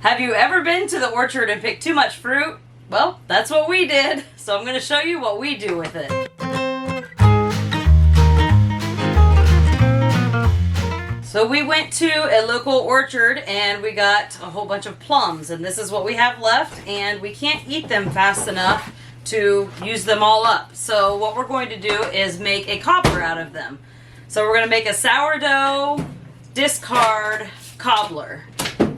Have you ever been to the orchard and picked too much fruit? Well, that's what we did. So I'm going to show you what we do with it. So we went to a local orchard and we got a whole bunch of plums, and this is what we have left, and we can't eat them fast enough to use them all up. So what we're going to do is make a cobbler out of them. So we're going to make a sourdough discard cobbler.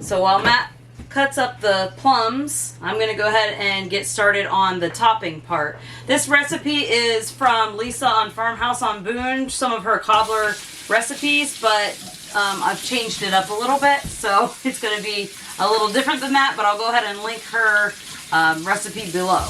So while Matt cuts up the plums, I'm going to go ahead and get started on the topping part. This recipe is from Lisa on Farmhouse on Boone, some of her cobbler recipes, but I've changed it up a little bit, so it's going to be a little different than that, but I'll go ahead and link her recipe below.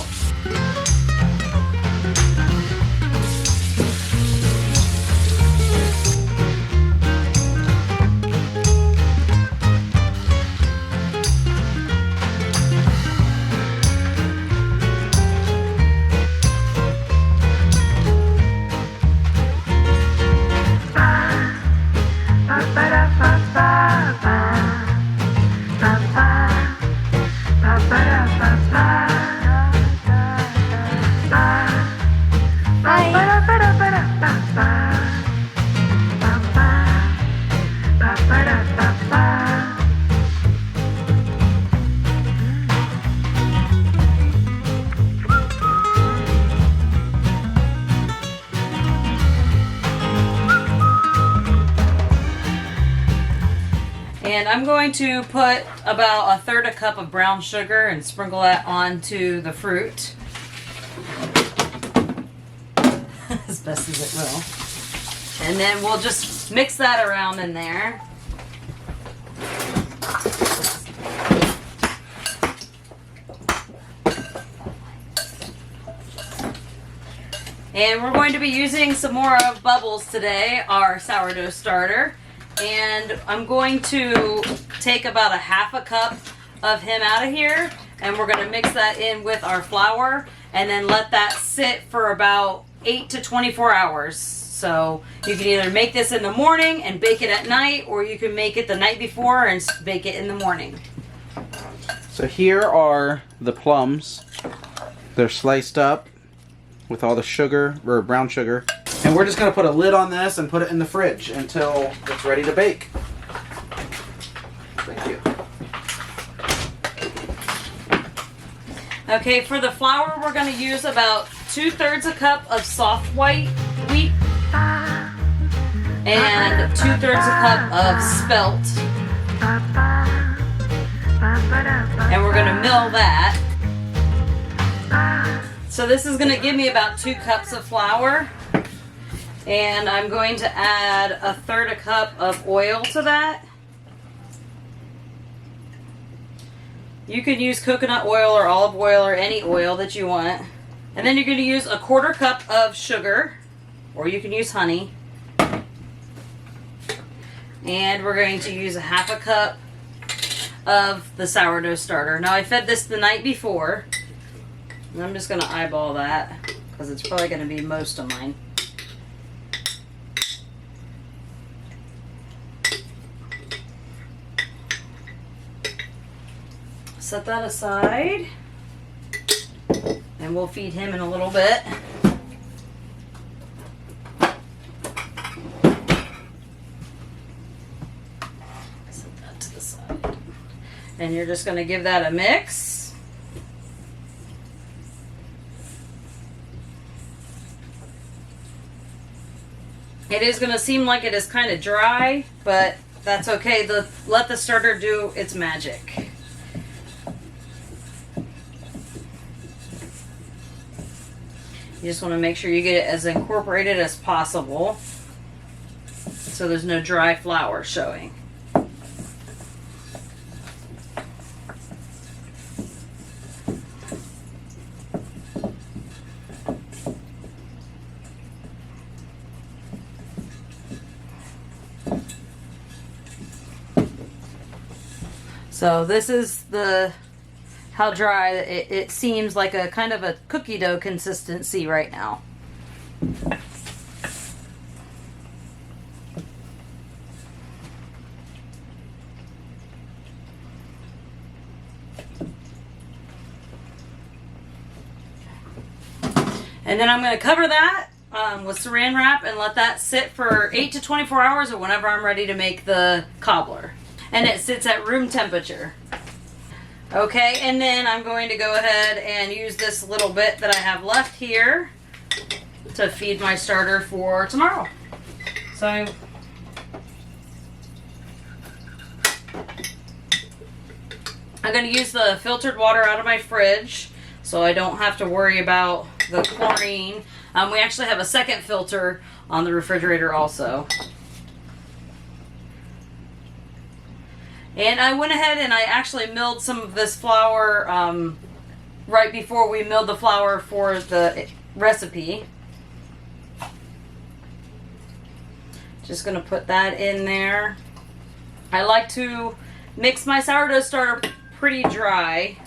And I'm going to put about 1/3 cup of brown sugar and sprinkle that onto the fruit as best as it will. And then we'll just mix that around in there. And we're going to be using some more of Bubbles today, our sourdough starter. And I'm going to take about 1/2 cup of him out of here, and we're going to mix that in with our flour and then let that sit for about 8 to 24 hours. So you can either make this in the morning and bake it at night, or you can make it the night before and bake it in the morning. So here are the plums. They're sliced up with all the sugar, or brown sugar. And we're just going to put a lid on this and put it in the fridge until it's ready to bake. Thank you. Okay, for the flour, we're going to use about 2/3 a cup of soft white wheat and 2/3 a cup of spelt. And we're going to mill that. So this is going to give me about 2 cups of flour. And I'm going to add 1/3 cup of oil to that. You can use coconut oil or olive oil or any oil that you want. And then you're going to use 1/4 cup of sugar, or you can use honey. And we're going to use 1/2 cup of the sourdough starter. Now I fed this the night before. And I'm just going to eyeball that because it's probably going to be most of mine. Set that aside, and we'll feed him in a little bit. Set that to the side. And you're just going to give that a mix. It is going to seem like it is kind of dry, but that's okay. Let the starter do its magic. You just want to make sure you get it as incorporated as possible so there's no dry flour showing. So this is how dry it seems, like a kind of a cookie dough consistency right now. And then I'm going to cover that with saran wrap and let that sit for 8 to 24 hours or whenever I'm ready to make the cobbler. And it sits at room temperature. Okay, and then I'm going to go ahead and use this little bit that I have left here to feed my starter for tomorrow. So I'm going to use the filtered water out of my fridge so I don't have to worry about the chlorine. We actually have a second filter on the refrigerator also. And I went ahead and I actually milled some of this flour right before we milled the flour for the recipe. Just going to put that in there. I like to mix my sourdough starter pretty dry.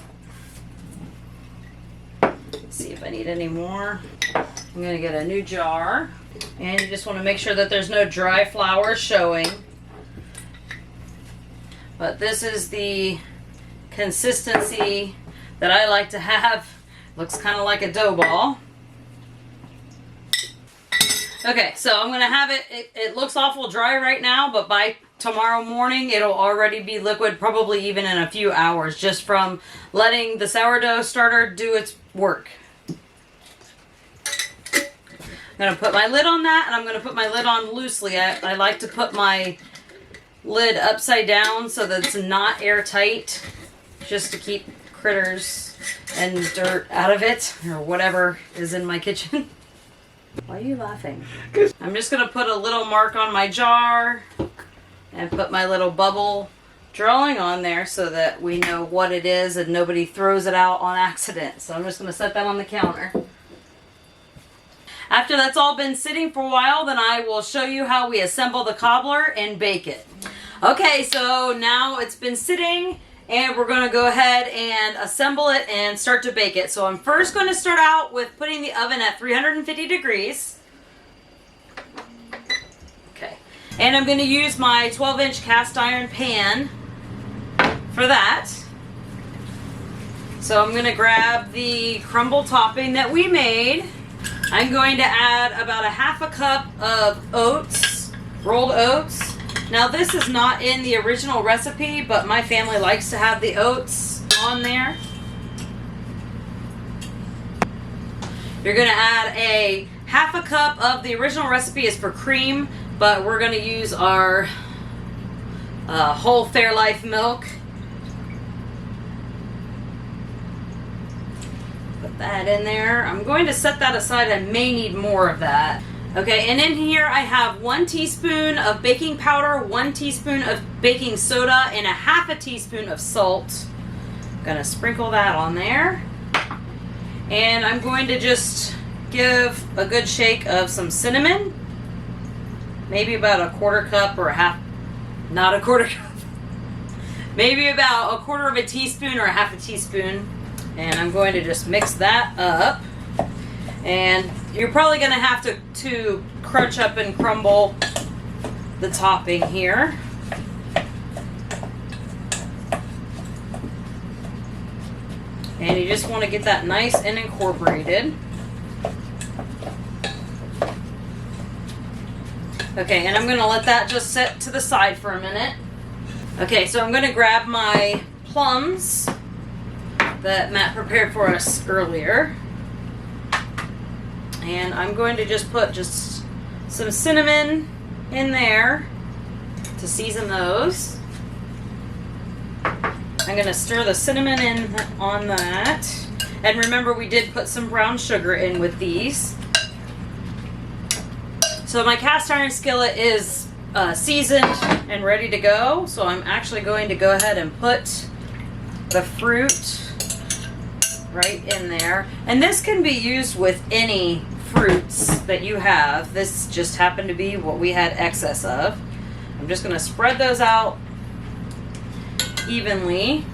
Let's see if I need any more. I'm going to get a new jar. And you just want to make sure that there's no dry flour showing. But this is the consistency that I like to have. Looks kind of like a dough ball. Okay, so I'm going to have it looks awful dry right now, but by tomorrow morning it'll already be liquid, probably even in a few hours, just from letting the sourdough starter do its work. I'm going to put my lid on that, and I'm going to put my lid on loosely. I like to put my lid upside down so that it's not airtight, just to keep critters and dirt out of it, or whatever is in my kitchen. Why are you laughing? I'm just going to put a little mark on my jar and put my little bubble drawing on there so that we know what it is and nobody throws it out on accident. So I'm just going to set that on the counter. After that's all been sitting for a while, then I will show you how we assemble the cobbler and bake it. Okay, so now it's been sitting and we're going to go ahead and assemble it and start to bake it. So I'm first going to start out with putting the oven at 350 degrees. Okay. And I'm going to use my 12-inch cast iron pan for that. So I'm going to grab the crumble topping that we made. I'm going to add about a half a cup of oats, rolled oats. Now this is not in the original recipe, but my family likes to have the oats on there. You're going to add a half a cup of the original recipe is for cream, but we're going to use our whole Fairlife milk. Put that in there. I'm going to set that aside. I may need more of that. Okay, and in here I have 1 teaspoon of baking powder, 1 teaspoon of baking soda, and a half a teaspoon of salt. I'm going to sprinkle that on there. And I'm going to just give a good shake of some cinnamon. Maybe about a quarter cup or a half, not a quarter cup. Maybe about a quarter of a teaspoon or a half a teaspoon. And I'm going to just mix that up. And you're probably going to have to crunch up and crumble the topping here. And you just want to get that nice and incorporated. Okay, and I'm going to let that just set to the side for a minute. Okay, so I'm going to grab my plums that Matt prepared for us earlier. And I'm going to just put just some cinnamon in there to season those. I'm going to stir the cinnamon in on that. And remember, we did put some brown sugar in with these. So my cast iron skillet is seasoned and ready to go. So I'm actually going to go ahead and put the fruit right in there. And this can be used with any fruits that you have. This just happened to be what we had excess of. I'm just going to spread those out evenly.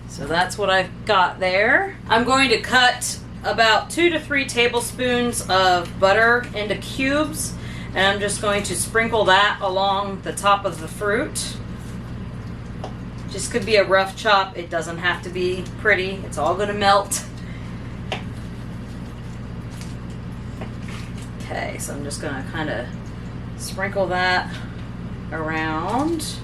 So that's what I've got there. I'm going to cut about 2 to 3 tablespoons of butter into cubes, and I'm just going to sprinkle that along the top of the fruit. Just could be a rough chop. It doesn't have to be pretty. It's all gonna melt. Okay, so I'm just gonna kind of sprinkle that around.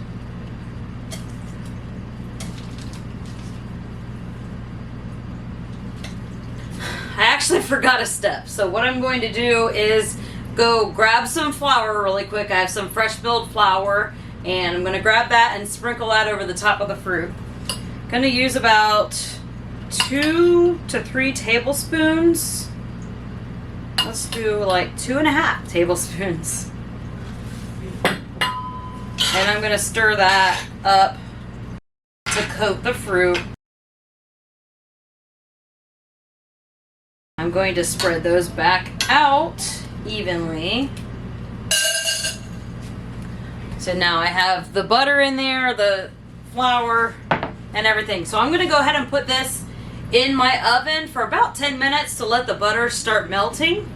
I actually forgot a step. So what I'm going to do is go grab some flour really quick. I have some fresh milled flour, and I'm going to grab that and sprinkle that over the top of the fruit. I'm going to use about 2 to 3 tablespoons. Let's do like 2.5 tablespoons. And I'm going to stir that up to coat the fruit. I'm going to spread those back out evenly. So now I have the butter in there, the flour, and everything. So I'm going to go ahead and put this in my oven for about 10 minutes to let the butter start melting.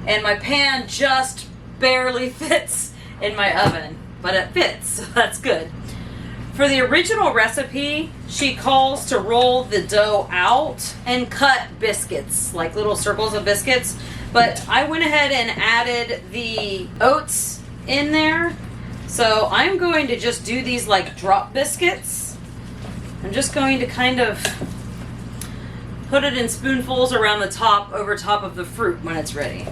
And my pan just barely fits in my oven, but it fits, so that's good. For the original recipe, she calls to roll the dough out and cut biscuits, like little circles of biscuits. But I went ahead and added the oats in there. So I'm going to just do these like drop biscuits. I'm just going to kind of put it in spoonfuls around the top, over top of the fruit when it's ready.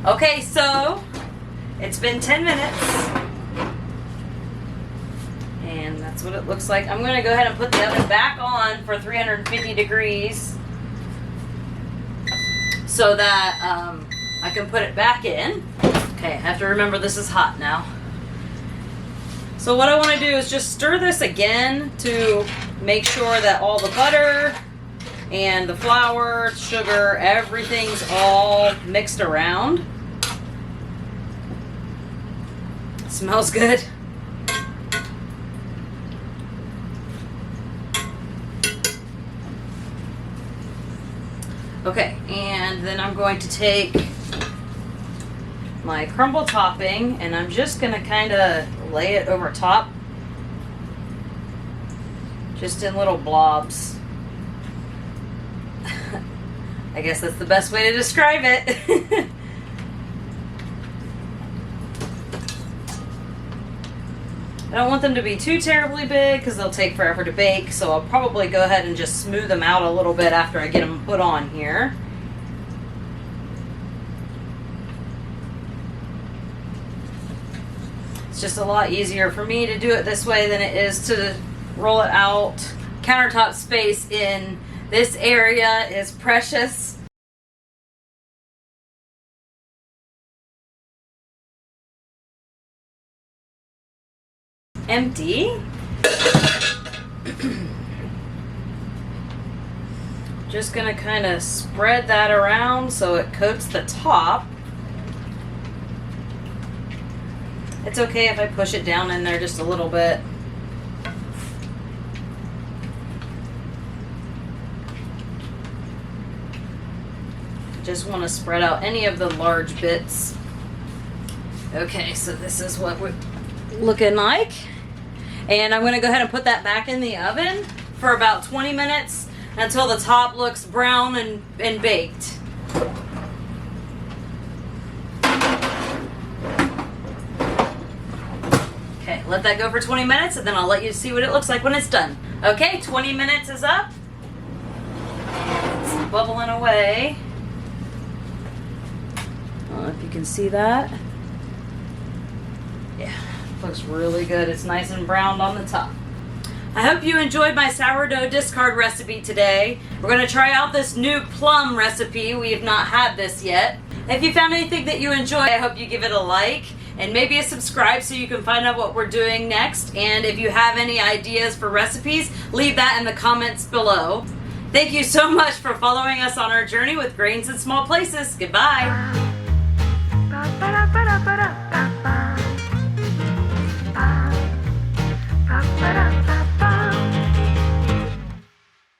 Okay, so it's been 10 minutes. And that's what it looks like. I'm going to go ahead and put the oven back on for 350 degrees so that I can put it back in. Okay, I have to remember this is hot now. So what I want to do is just stir this again to make sure that all the butter and the flour, sugar, everything's all mixed around. Smells good. Okay, and then I'm going to take my crumble topping and I'm just going to kind of lay it over top. Just in little blobs. I guess that's the best way to describe it. I don't want them to be too terribly big because they'll take forever to bake, so I'll probably go ahead and just smooth them out a little bit after I get them put on here. It's just a lot easier for me to do it this way than it is to roll it out. Countertop space in this area is precious. Empty. Just gonna kind of spread that around so it coats the top. It's okay if I push it down in there just a little bit. Just want to spread out any of the large bits. Okay, so this is what we're looking like. And I'm going to go ahead and put that back in the oven for about 20 minutes until the top looks brown and baked. Okay, let that go for 20 minutes and then I'll let you see what it looks like when it's done. Okay, 20 minutes is up. It's bubbling away. I don't know if you can see that. Yeah. Looks really good. It's nice and browned on the top. I hope you enjoyed my sourdough discard recipe today. We're going to try out this new plum recipe. We have not had this yet. If you found anything that you enjoyed, I hope you give it a like and maybe a subscribe so you can find out what we're doing next. And if you have any ideas for recipes, leave that in the comments below. Thank you so much for following us on our journey with grains in small places. Goodbye.